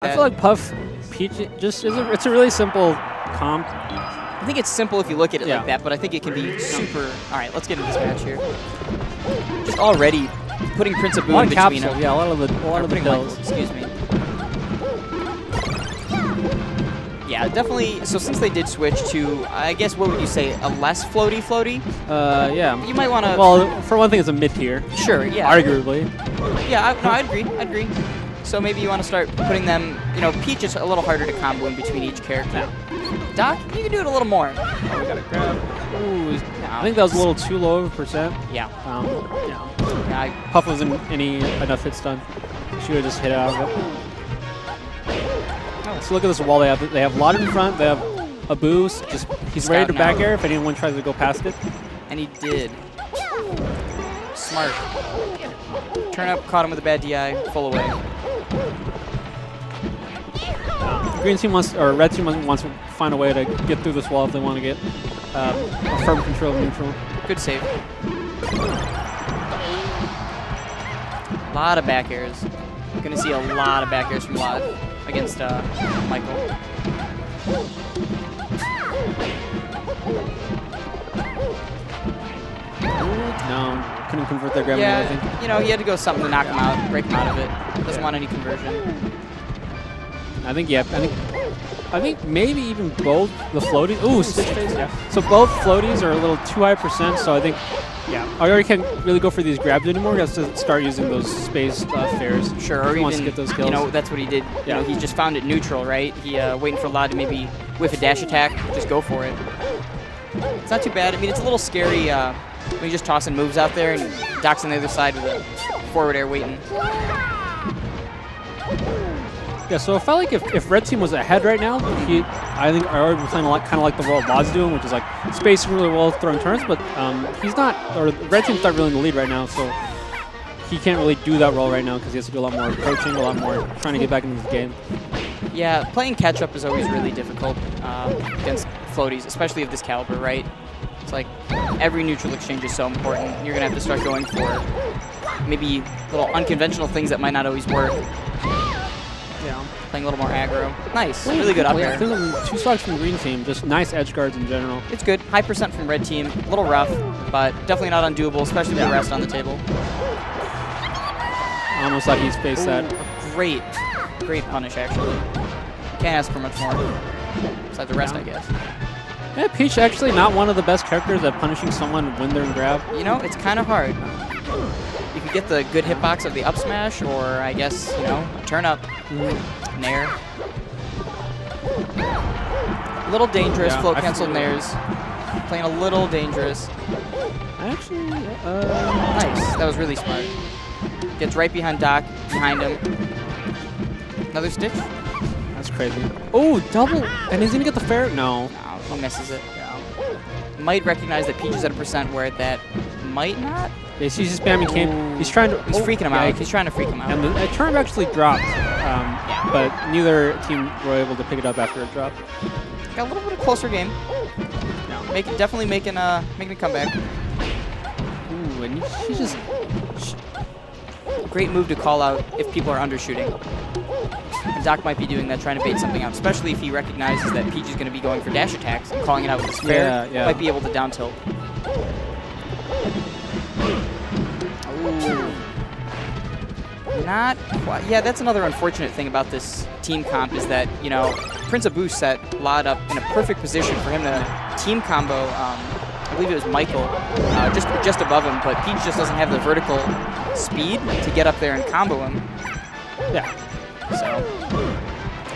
I feel like Puff Peach just is it's a really simple comp. I think it's simple if you look at it like that, but I think it can be super. All right, let's get into this match here. Just already putting Prince of Boo in between them. Yeah, a lot of the bills. Excuse me. Yeah, definitely. So since they did switch to, I guess, what would you say, a less floaty? Yeah. You might want to. Well, for one thing, it's a mid tier. Sure. Yeah. Arguably. Yeah. I'd agree. So maybe you want to start putting them. You know, Peach is a little harder to combo in between each character. Doc, you can do it a little more. Oh, we got to grab. Ooh, I think that was a little too low of a percent. Yeah. Puff wasn't enough hits done. She would have just hit out of it. So look at this wall they have. They have lloD in front. They have a boost. He's ready to back air if anyone tries to go past it. And he did. Smart. Turn up, caught him with a bad DI, full away. Green team red team wants to find a way to get through this wall if they want to get a firm control of neutral. Good save. A lot of back airs. Going to see a lot of back airs from lloD against Michael. No, couldn't convert their grab. Yeah, I think. You know, he had to go something to knock him out, break him out of it. Doesn't want any conversion. I think maybe even both the floaties. Ooh, stitch phase. Yeah. So both floaties are a little too high percent. So I think, Iori can't really go for these grabs anymore. He has to start using those space fairs. Sure, or he wants to even, get those kills. You know, that's what he did. Yeah. You know, he just found it neutral, right? He waiting for lloD to maybe whiff a dash attack. Just go for it. It's not too bad. I mean, it's a little scary when you just tossing moves out there and Doc's on the other side with a forward air waiting. Yeah, so it felt like if red team was ahead right now, I think Iori would be playing a lot, kind of like the role lloD's doing, which is like spacing really well, throwing turns, but he's not, or red team's not really in the lead right now, so he can't really do that role right now because he has to do a lot more approaching, a lot more trying to get back into the game. Yeah, playing catch-up is always really difficult against floaties, especially of this caliber, right? It's like every neutral exchange is so important. You're going to have to start going for maybe little unconventional things that might not always work. Yeah. Playing a little more aggro. Nice. Really good up there. 2 stocks from green team. Just nice edge guards in general. It's good. High percent from red team. A little rough, but definitely not undoable, especially with the rest on the table. Almost like he's faced that. Great punish, actually. Can't ask for much more. Besides the rest, I guess. Yeah, Peach actually not one of the best characters at punishing someone when they're in grab. You know, it's kind of hard. You can get the good hitbox of the up smash, or I guess, you know, a turn up, nair. A little dangerous, float cancel nairs. Playing a little dangerous. Actually, nice. That was really smart. Gets right behind Doc, behind him. Another stitch. That's crazy. Oh, double! And he's gonna get the fair? No. No, he misses it. Yeah. Might recognize that Peach is at a percent where that might not. Yeah, he's just spamming cane. He's trying to. He's freaking him out. He's trying to freak him out. And the turn actually dropped, but neither team were able to pick it up after it dropped. Got a little bit of closer game. Yeah. Definitely making a comeback. Ooh, and he's just. Great move to call out if people are undershooting. And Doc might be doing that, trying to bait something out, especially if he recognizes that Peach is going to be going for dash attacks and calling it out with his fair. Yeah. Might be able to down tilt. Ooh. Not quite. Yeah, that's another unfortunate thing about this team comp is that, you know, Prince of Boo set lloD up in a perfect position for him to team combo, I believe it was Michael, just above him, but Peach just doesn't have the vertical speed to get up there and combo him. Yeah. So,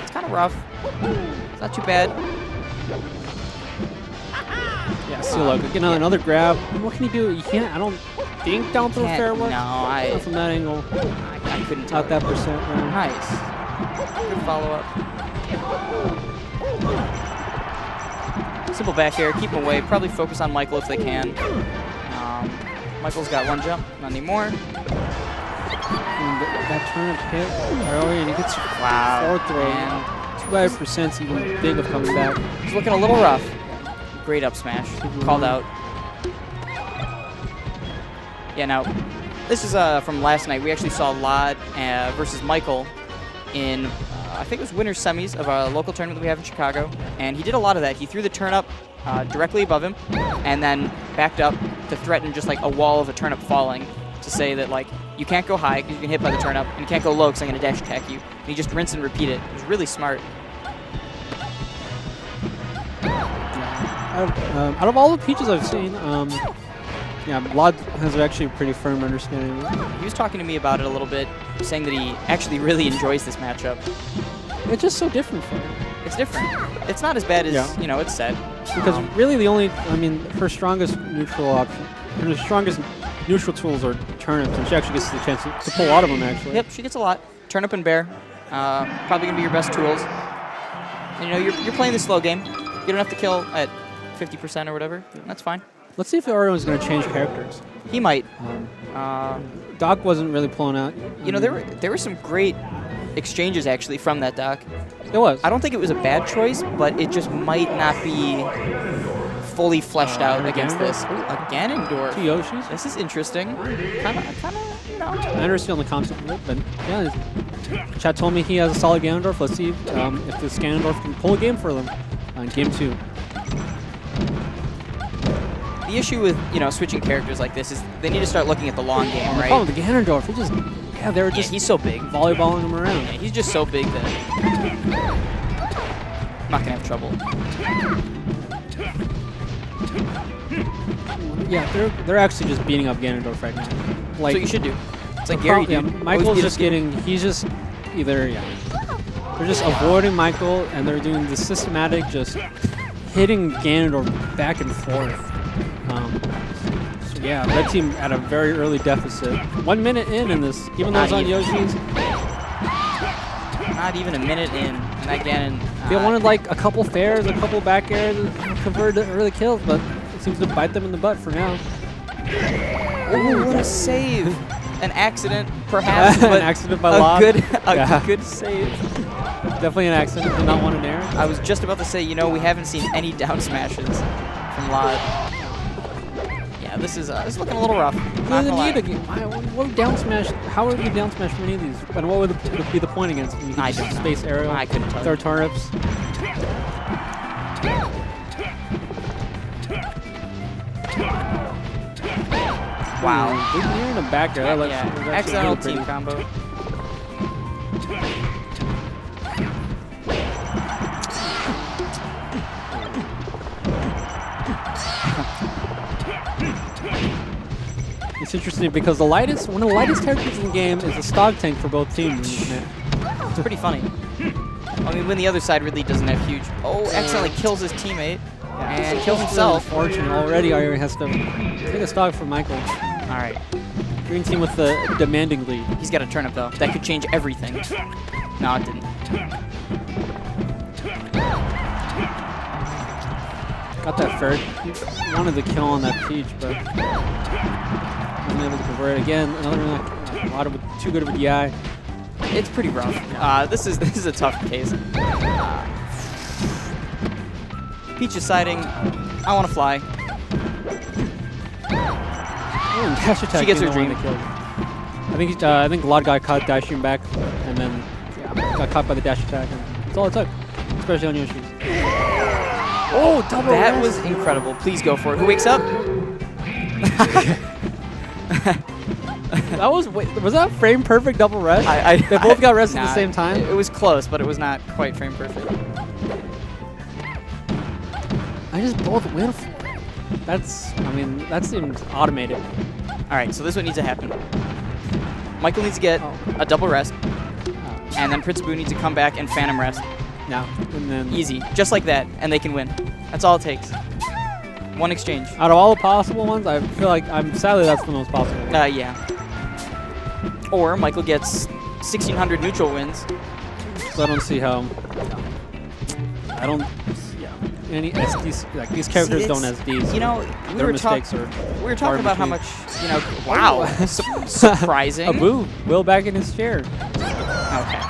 it's kind of rough. It's not too bad. Yeah, still look. Get another grab. What can he do? You can't, I don't think down through fair work. No, Not from that angle. I couldn't tell. Not that percent. No. Nice. Good follow-up. Simple back air. Keep him away. Probably focus on Michael if they can. Michael's got one jump. Not anymore. That turn up hit. And he gets fourth throw. 2% even big of coming back. He's looking a little rough. Great up smash. Called out. Yeah, now, this is from last night. We actually saw lloD versus Michael in I think it was winner's semis of a local tournament that we have in Chicago, and he did a lot of that. He threw the turnip directly above him, and then backed up to threaten just like a wall of a turnip falling to say that like you can't go high because you get hit by the turnip, and you can't go low because I'm going to dash attack you. And he just rinse and repeat it. It was really smart. Out of all the Peaches I've seen, yeah, lloD has actually a pretty firm understanding of it. He was talking to me about it a little bit, saying that he actually really enjoys this matchup. It's just so different for him. It's different. It's not as bad as, you know, it's said. Because really the only, I mean, her strongest neutral option, her strongest neutral tools are turnips, and she actually gets the chance to pull a lot of them, actually. Yep, she gets a lot. Turnip and bear, probably going to be your best tools. And, you know, you're playing the slow game. You don't have to kill at 50% or whatever. That's fine. Let's see if Iori is going to change characters. He might. Doc wasn't really pulling out. You know, there were some great exchanges, actually, from that Doc. It was. I don't think it was a bad choice, but it just might not be fully fleshed out against this. Ooh, a Ganondorf. 2 Yoshis. This is interesting. Kind of, you know. I understand the concept of it, but yeah, chat told me he has a solid Ganondorf. Let's see if this Ganondorf can pull a game for them on game 2. The issue with, you know, switching characters like this is they need to start looking at the long game, right? Oh, the Ganondorf. He just, yeah, they were just he's so big. volleyballing him around. Yeah, he's just so big that I'm not going to have trouble. Yeah, they're actually just beating up Ganondorf right now. Like, so you should do. It's like Gary did. Yeah, Michael's just getting, he's just either, they're just avoiding Michael, and they're doing the systematic just hitting Ganondorf back and forth. So yeah, red team at a very early deficit. 1 minute in this, even though it's on Yoshi's. Not even a minute in, and that Ganon. They wanted like a couple fairs, a couple back airs, converted to early kills, but it seems to bite them in the butt for now. Ooh, what a save! An accident, perhaps, but an accident by lloD. A good save. Definitely an accident. Did not want an air. I was just about to say, you know, we haven't seen any down smashes from lloD. Yeah, this is looking a little rough. Not gonna lie. What down smash? How would you down smash from any of these? And what would be the point against? You I don't know. Space aerial. I couldn't tell. Throw turnips. Wow. We're in a back air. Yeah, accidental team combo. It's interesting because one of the lightest characters in the game is a stock tank for both teams. It's pretty funny. I mean, when the other side really doesn't have huge. Oh, accidentally kills his teammate and kills himself. Unfortunate. Already, Iori has to take a stock from Michael. All right. Green team with the demanding lead. He's got a turnip though. That could change everything. No, it didn't. Got that third. He wanted the kill on that Peach, but wasn't able to convert it again. Another lot of too good of a DI. It's pretty rough. This is a tough case. Peach is siding. I want to fly. Oh, dash attack. She gets her dream. I think lloD got caught dashing back, and then got caught by the dash attack, and that's all it took, especially on Yoshi's. Oh, double That rest. was incredible. Please go for it. Who wakes up? That was that frame perfect double rest? They both got rest at the same time? It was close, but it was not quite frame perfect. I just both win for it. That seems automated. All right, so this one needs to happen. Michael needs to get a double rest, and then Prince Boo needs to come back and phantom rest. Now, and then easy, just like that, and they can win. That's all it takes. One exchange. Out of all the possible ones, I feel like sadly that's the most possible. Yeah. Or Michael gets 1,600 neutral wins. So I don't see how. I don't. Yeah. Any SDs like these characters don't SDs. You know, we were talking about how much. You know, wow, surprising. A Boo, Will back in his chair. Okay.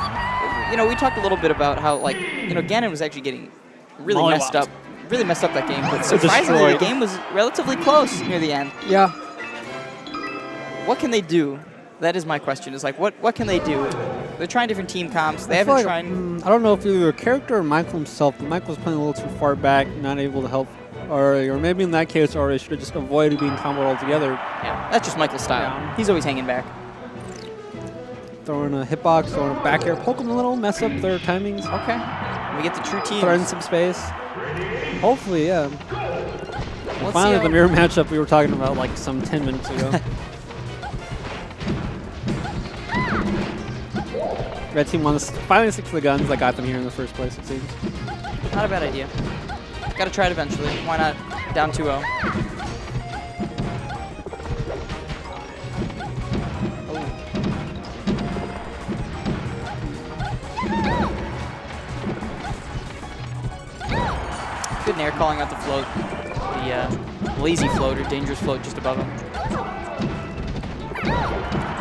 You know, we talked a little bit about how, like, you know, Ganon was actually getting really messed up that game, but surprisingly, the game was relatively close near the end. Yeah. What can they do? That is my question. Is like, what can they do They're trying different team comps. They I feel haven't like, tried. I don't know if either a character or Michael himself. Michael's playing a little too far back, not able to help. Or maybe in that case, Iori should have just avoided being comboed altogether. Yeah, that's just Michael's style. Yeah. He's always hanging back. Throwing a hitbox, throwing a back air, poke them a little, mess up their timings. Okay. We get the true team. Threaten some space. Hopefully, yeah. Let's Finally, see the mirror matchup we were talking about like some 10 minutes ago. Red team wants to finally stick to the guns that got them here in the first place, it seems. Not a bad idea. Got to try it eventually. Why not? Down 2-0. Good nair calling out the float. The lazy float or dangerous float just above him.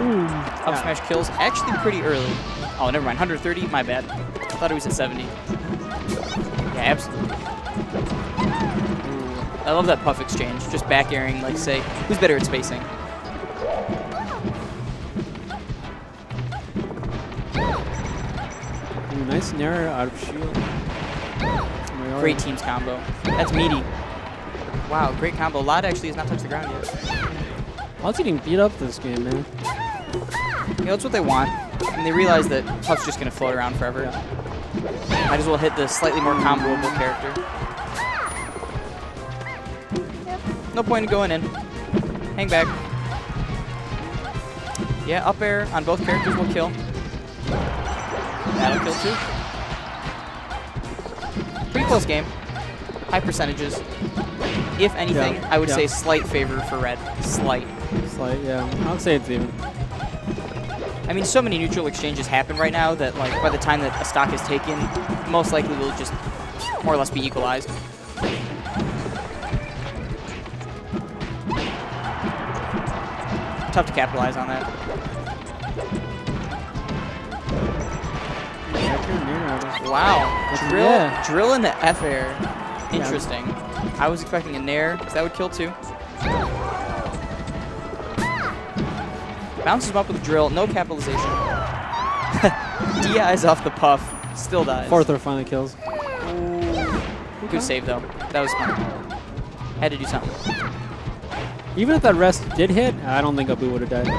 Ooh. Up smash kills actually pretty early. Oh, never mind. 130? My bad. Thought it was at 70. Yeah, absolutely. Ooh. I love that puff exchange. Just back airing, like, say, who's better at spacing? Ooh, nice nair out of shield. Great teams combo. That's meaty. Wow, great combo. lloD actually has not touched the ground yet. lloD's getting beat up this game, man. You know, that's what they want. And they realize that Puff's just going to float around forever. Yeah. Might as well hit the slightly more comboable character. No point in going in. Hang back. Yeah, up air on both characters will kill. That'll kill too. Pretty close game. High percentages. If anything, Yeah. I would Yeah. say slight favor for red. Slight. Slight, yeah. I would say it's even. I mean, so many neutral exchanges happen right now that, like, by the time that a stock is taken, most likely will just more or less be equalized. Tough to capitalize on that. Wow. Drill in the F air. Interesting. Yeah. I was expecting a nair, because that would kill too. Bounces him up with drill, no capitalization. DI's off the puff, still dies. Fourth or finally kills. Good save though. That was smart. Had to do something. Even if that rest did hit, I don't think Abu would have died.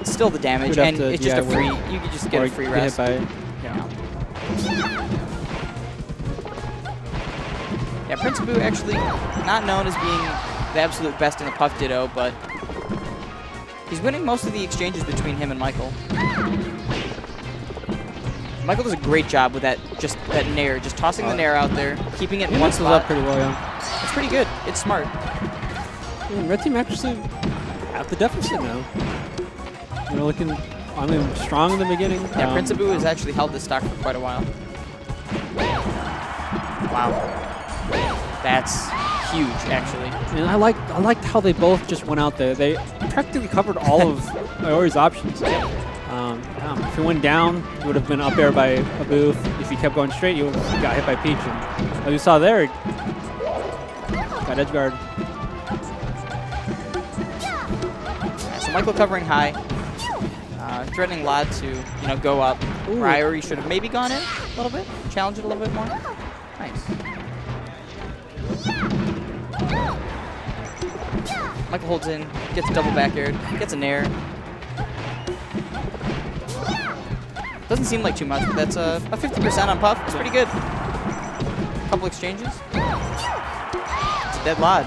It's still the damage, and it's just a free. You could just get a free rest. Hit by it. Yeah. Yeah, Prince Abu actually not known as being the absolute best in the puff ditto, but he's winning most of the exchanges between him and Michael. Michael does a great job with that nair, just tossing the nair out there, keeping it in one spot. Up pretty well, yeah. It's pretty good. It's smart. Yeah, red team actually at the deficit now. You know, looking, I mean, strong in the beginning. Yeah, Prince Abu has actually held this stock for quite a while. Wow. That's huge, actually. And I liked how they both just went out there. They practically covered all of Iori's options. If he went down, he would have been up air by Abu. If he kept going straight, he would have got hit by Peach. And as you saw there, got edge guard. So Michael covering high, threatening lloD to go up. Iori should have maybe gone in a little bit, challenge it a little bit more. Nice. Michael holds in, gets a double back air, gets a nair. Doesn't seem like too much, but that's a 50% on puff. It's pretty good. Couple exchanges. It's a dead lloD.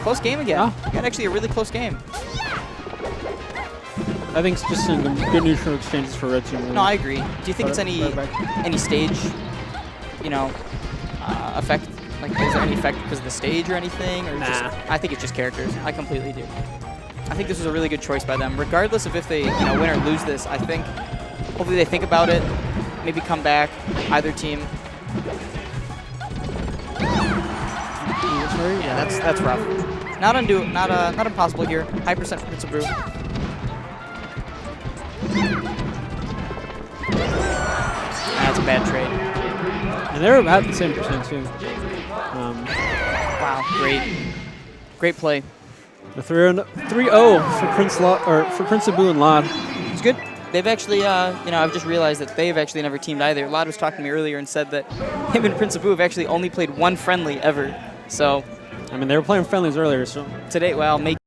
Close game again. Oh. Got actually a really close game. I think it's just some good neutral exchanges for red team. Really. No, I agree. Do you think it's any stage, effect? Like, is there any effect because of the stage or anything? Or just, I think it's just characters. I completely do. I think this was a really good choice by them. Regardless of if they win or lose this, I think hopefully they think about it, maybe come back, either team. Yeah, that's rough. Not impossible here. High percent for Prince Abu. That's a bad trade. And they're about the same percent too. Wow, great play. The 3-0 for Prince Abu and lloD. It's good. they've actually, I've just realized that they've actually never teamed either. lloD was talking to me earlier and said that him and Prince Abu have actually only played one friendly ever. So I mean, they were playing friendlies earlier, so. today, well, maybe.